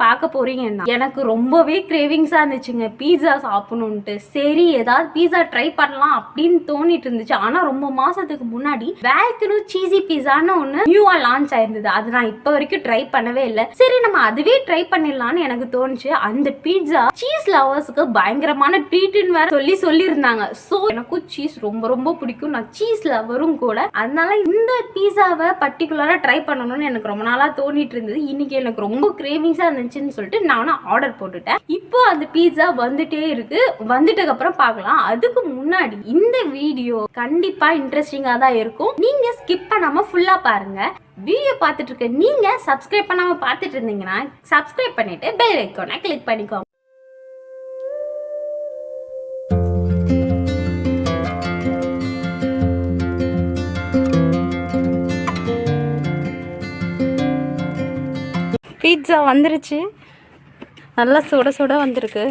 பார்க்க போறீங்கன்னா எனக்கு ரொம்பவே கிரேவிங்ஸா இருந்துச்சுங்க பீஸா சாப்பிடணும்ட்டு. சரி ஏதாவது பீஸா ட்ரை பண்ணலாம் அப்படின்னு தோணிட்டு இருந்துச்சு. ஆனா ரொம்ப மாசத்துக்கு முன்னாடி வேல்கனோ சீசி பீஸான்னு ஒண்ணு நியூவா லான்ச் ஆயிருந்தது. அது நான் இப்ப வரைக்கும் ட்ரை பண்ணவே இல்லை. சரி நம்ம அதுவே ட்ரை பண்ணிடலாம்னு எனக்கு தோணுச்சு. அந்த பீட்சா சீஸ் லவர்ஸ்க்கு பயங்கரமான ட்ரீட்னு வேற சொல்லியிருந்தாங்க. சோ எனக்கும் சீஸ் ரொம்ப ரொம்ப பிடிக்கும். நான் சீஸ் லவரும் கூட. அதனால இந்த பீஸாவை பர்டிகுலரா ட்ரை பண்ணணும்னு எனக்கு ரொம்ப நாளா தோணிட்டு இருந்தது. இன்னைக்கு எனக்கு ரொம்ப கிரேவிங்ஸா இருந்துச்சுன்னு சொல்லிட்டு நானும் ஆர்டர் போட்டுட்டேன். இப்போ அந்த பீஸா வந்துட்டே இருக்கு. வந்துட்டதுக்கு அப்புறம் பார்க்கலாம். அதுக்கு முன்னாடி இந்த வீடியோ கண்டிப்பா இன்ட்ரெஸ்டிங்கா தான் இருக்கும். நீங்க ஸ்கிப் பண்ணாம ஃபுல்லா பாருங்க. வீடியோ பார்த்துட்டு இருக்க நீங்க சப்ஸ்கிரைப் பண்ணாம பார்த்துட்டு இருந்தீங்கன்னா சப்ஸ்கிரைப் பண்ணிட்டு பெல் ஐகானை கிளிக் பண்ணிக்கோங்க. பீட்சா வந்துருச்சு. நல்லா சுட சுட வந்திருக்கு.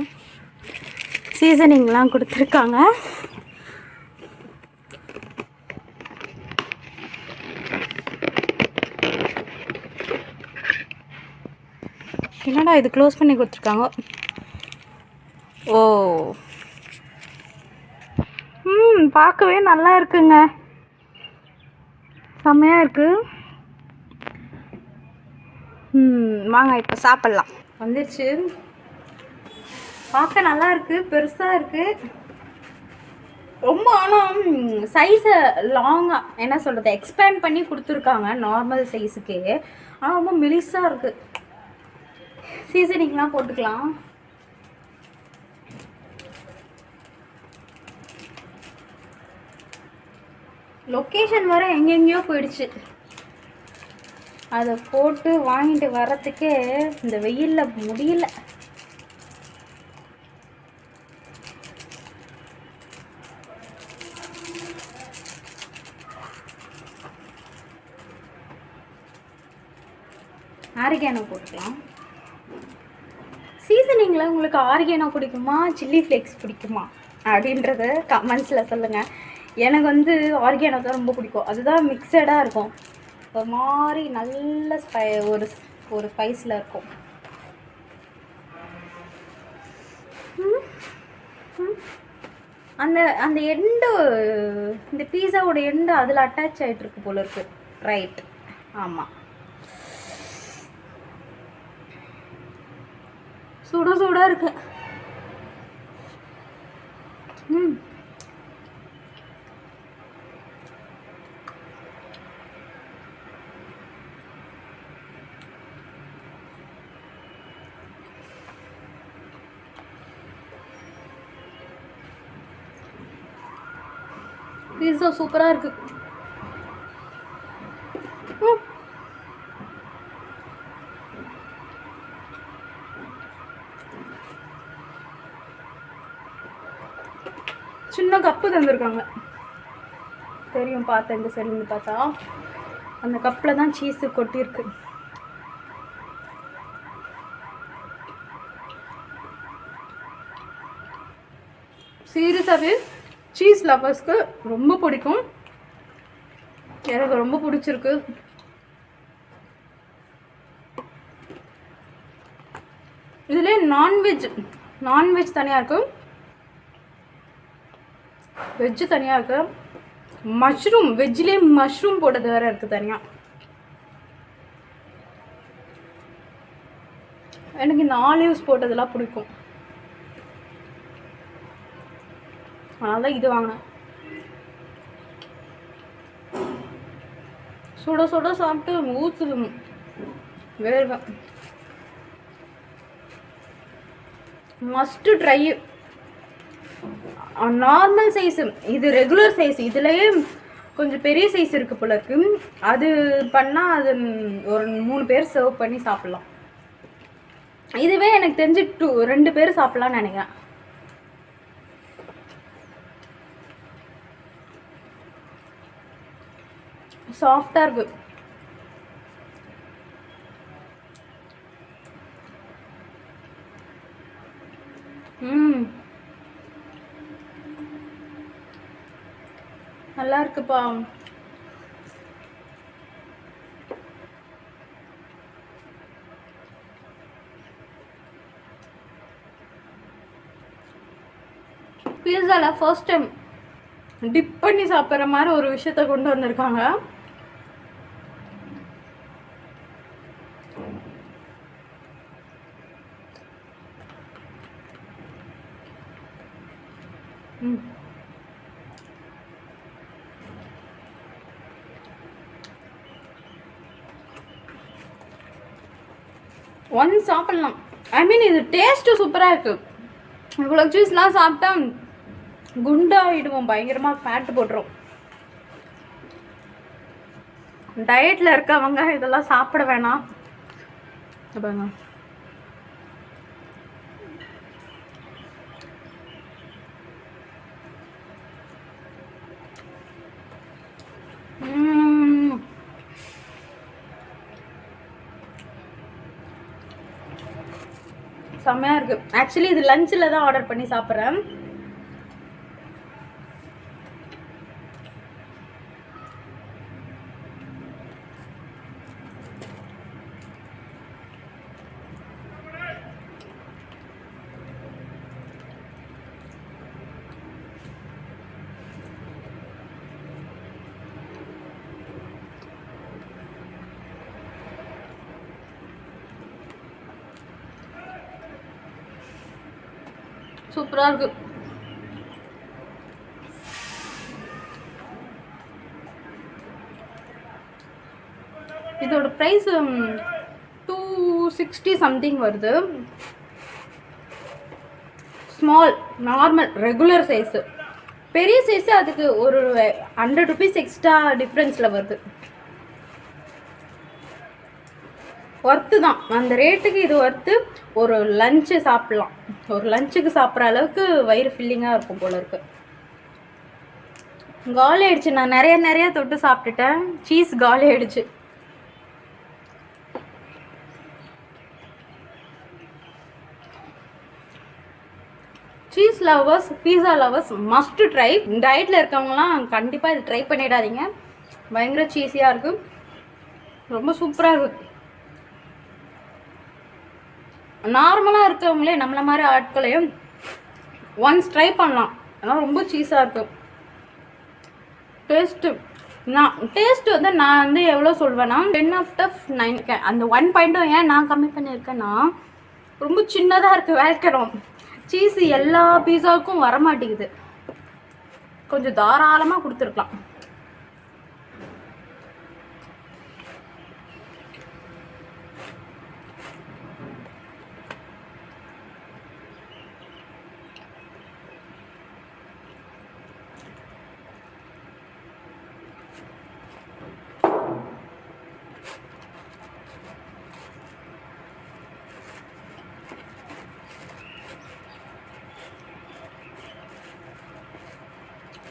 சீசனிங்லாம் கொடுத்துருக்காங்க. என்னடா இது க்ளோஸ் பண்ணி கொடுத்துருக்காங்க. ஓ பார்க்கவே நல்லா இருக்குங்க. செம்மையாக இருக்கு. வாங்க இப்போ சாப்பிட்லாம். வந்துருச்சு. பார்க்க நல்லா இருக்கு. பெருசாக இருக்கு ரொம்ப. ஆனால் சைஸை லாங்காக என்ன சொல்கிறது எக்ஸ்பேண்ட் பண்ணி கொடுத்துருக்காங்க நார்மல் சைஸுக்கே. ஆனால் ரொம்ப மெலிசாக இருக்குது. சீசனிங்லாம் போட்டுக்கலாம். லொக்கேஷன் வர எங்கெங்கேயோ போயிடுச்சு. அதை போட்டு வாங்கிட்டு வர்றதுக்கே இந்த வெயிலில் முடியல. ஆரிகானோ போட்டுக்கலாம். சீசனிங்கில் உங்களுக்கு ஆரிகானோ பிடிக்குமா சில்லி ஃப்ளேக்ஸ் பிடிக்குமா அப்படின்றத கமெண்ட்ஸில் சொல்லுங்கள். எனக்கு வந்து ஆரிகானோ தான் ரொம்ப பிடிக்கும். அதுதான் மிக்சடாக இருக்கும். ஒரு மாதிரி நல்ல ஒரு ஸ்பைஸில் இருக்கும். அந்த அந்த எண்டு இந்த பீஸாவோட எண்டு அதில் அட்டாச் ஆகிட்டு இருக்கு போல இருக்கு. ரைட், ஆமாம். சுட சுட இருக்கு. பீஸா சூப்பராக இருக்கு. சின்ன கப்பு தந்துருக்காங்க. தெரியும், பார்த்தேன். இந்த சைடுன்னு பார்த்தா அந்த கப்பில் தான் சீஸு கொட்டியிருக்கு. சீரியஸாகவே சீஸ் லவர்ஸ்க்கு ரொம்ப பிடிக்கும். எனக்கு ரொம்ப பிடிச்சிருக்கு. இதுலேயே நான்வெஜ் தனியாக இருக்குது, வெஜ்ஜு தனியாக இருக்குது. மஷ்ரூம் வெஜ்லேயே மஷ்ரூம் போட்டது வேறு இருக்குது தனியாக. எனக்கு இந்த ஆலிவ்ஸ் போட்டதெல்லாம் பிடிக்கும். அதனால தான் இது வாங்கினேன். சுட சுட சாப்பிட்டு ஊற்றுது வேர்வை. Must try. நார்மல் சைஸு இது ரெகுலர் சைஸ். இதுலேயே கொஞ்சம் பெரிய சைஸ் இருக்குது போல இருக்கு. அது பண்ணால் அது ஒரு 3 பேர் சர்வ் பண்ணி சாப்பிட்லாம். இதுவே எனக்கு தெரிஞ்சு 2 பேர் சாப்பிட்லான்னு நினைக்கிறேன். சாஃப்டாக இருக்கு. நல்லா இருக்குப்பா. பீஸாவில் ஃபர்ஸ்ட் டைம் டிப் பண்ணி சாப்பிட்ற மாதிரி ஒரு விஷயத்த கொண்டு வந்திருக்காங்க. ஒன் சாப்பிட்லாம். ஐ மீன் இது டேஸ்ட்டு சூப்பராக இருக்குது. இவ்வளோ சீஸ்லாம் சாப்பிட்டா குண்டாகிடுவோம், பயங்கரமாக ஃபேட்டு போட்டுரும். டயட்டில் இருக்கவங்க இதெல்லாம் சாப்பிட வேணாம். பாருங்க, செம்மையாக இருக்குது. ஆக்சுவலி இது லஞ்சில் தான் ஆர்டர் பண்ணி சாப்பிட்றேன். சூப்பராக இருக்கு. இதோட ப்ரைஸ் 260 சம்திங் வருது. Small normal regular size. பெரிய சைஸு அதுக்கு ஒரு 100 ருபீஸ் எக்ஸ்ட்ரா டிஃப்ரென்ஸில் வருது. ஒர்த்து தான், அந்த ரேட்டுக்கு இது ஒர்த்து. ஒரு லஞ்சு சாப்பிட்லாம், ஒரு லஞ்சுக்கு சாப்பிட்ற அளவுக்கு வயிறு ஃபில்லிங்காக இருக்கும் போல இருக்கு. காலி ஆயிடுச்சு. நான் நிறைய தொட்டு சாப்பிட்டுட்டேன். சீஸ் காலி ஆயிடுச்சு. சீஸ் லவர்ஸ், பீஸா லவர்ஸ் மஸ்ட் ட்ரை. டயட்டில் இருக்கவங்களாம் கண்டிப்பாக இது ட்ரை பண்ணிடாதீங்க. பயங்கர சீஸியாக இருக்குது, ரொம்ப சூப்பராக இருக்குது. நார்மலாக இருக்கவங்களே நம்மள மாதிரி ஆட்களையும் ஒன்ஸ் ட்ரை பண்ணலாம். அதனால் ரொம்ப சீஸாக இருக்கும். டேஸ்ட்டு வந்து நான் வந்து எவ்வளோ சொல்வேன்னா 10/9. அந்த 1 பாயிண்ட்டும் ஏன் நான் கம்மி பண்ணியிருக்கேன்னா, ரொம்ப சின்னதாக இருக்குது வேல்கனம். சீஸ் எல்லா பீஸாவுக்கும் வரமாட்டேங்குது. கொஞ்சம் தாராளமாக கொடுத்துருக்கலாம்.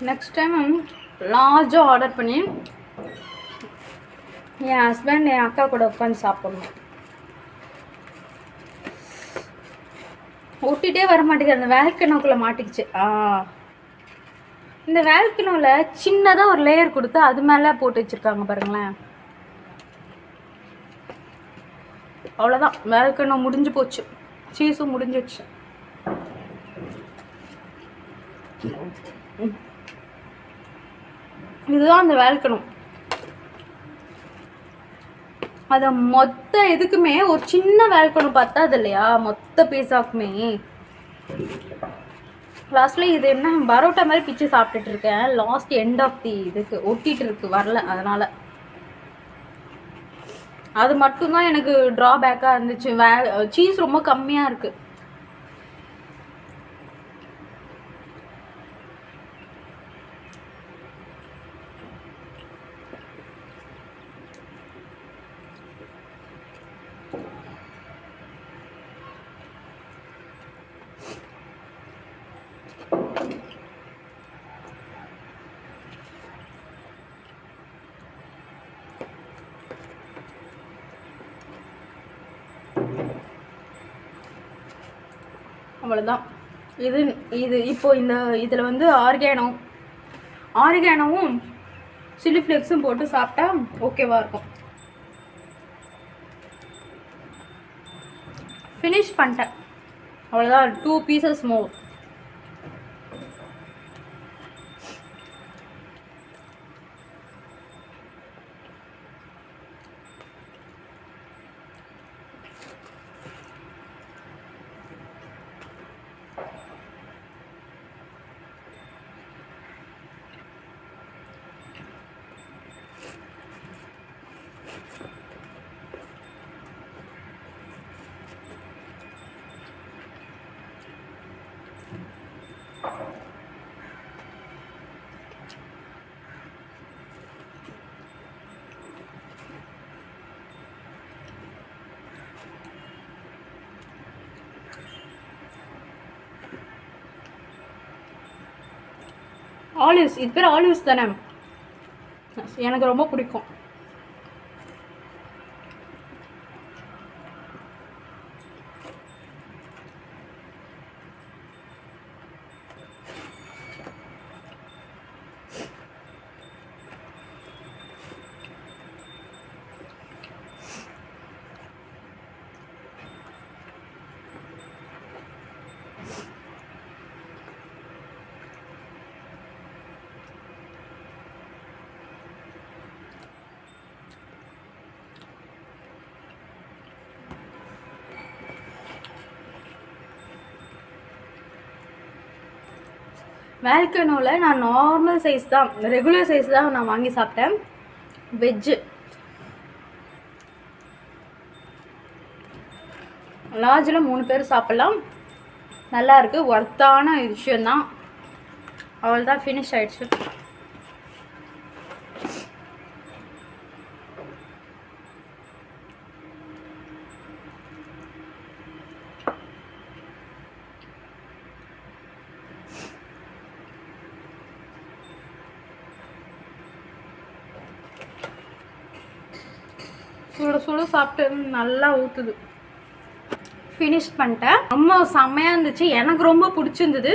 நெக்ஸ்ட் டைம் லார்ஜாக ஆர்டர் பண்ணி என் ஹஸ்பண்ட் என் அக்கா கூட உட்காந்து சாப்பிடணும். ஒட்டிகிட்டே வர மாட்டேங்குது, அந்த வேல்கனோக்குள்ளே மாட்டிக்கிச்சு. இந்த வேல்கனோவில் சின்னதாக ஒரு லேயர் கொடுத்து அது மேலே போட்டு வச்சுருக்காங்க பாருங்களேன். அவ்வளோதான், வேல்கனோ முடிஞ்சு போச்சு, சீஸும் முடிஞ்சிடுச்சு. இதுதான் அந்த வேல்கனோ. அதை மொத்த இதுக்குமே ஒரு சின்ன வேல்கனோ பத்தாது இல்லையா, மொத்த பீஸாக்குமே. லாஸ்ட்டில் இது என்ன பரோட்டா மாதிரி பிச்சு சாப்பிட்டுட்டு இருக்கேன். லாஸ்ட் எண்ட் ஆஃப் தி இதுக்கு ஒட்டிகிட்டு இருக்கு, வரல. அதனால் அது மட்டும்தான் எனக்கு ட்ராபேக்காக இருந்துச்சு. சீஸ் ரொம்ப கம்மியாக இருக்குது. அவ்வளோதான். இது இப்போ இந்த இதில் வந்து ஆர்கானோவும் சில்லி ஃப்ளேக்ஸும் போட்டு சாப்பிட்டா ஓகேவாக இருக்கும். ஃபினிஷ் பண்ணிட்டேன், அவ்வளோதான். 2 பீசஸ் மோர். ஆலிவ்ஸ், இது பேர் ஆலிவ்ஸ் தானே, எனக்கு ரொம்ப பிடிக்கும். வேல்கனோவில் நான் நார்மல் சைஸ் தான், ரெகுலர் சைஸ் தான் நான் வாங்கி சாப்பிட்டேன். வெஜ்ஜு லார்ஜில் 3 பேர் சாப்பிட்லாம். நல்லா இருக்குது, ஒர்த்தான விஷயந்தான். அவள் தான் ஃபினிஷ் ஆயிடுச்சு. சுட சுட சாப்பிட்டு நல்லா ஊற்றுது. ஃபினிஷ் பண்ணிட்டேன். ரொம்ப செம்மையாக இருந்துச்சு, எனக்கு ரொம்ப பிடிச்சிருந்தது.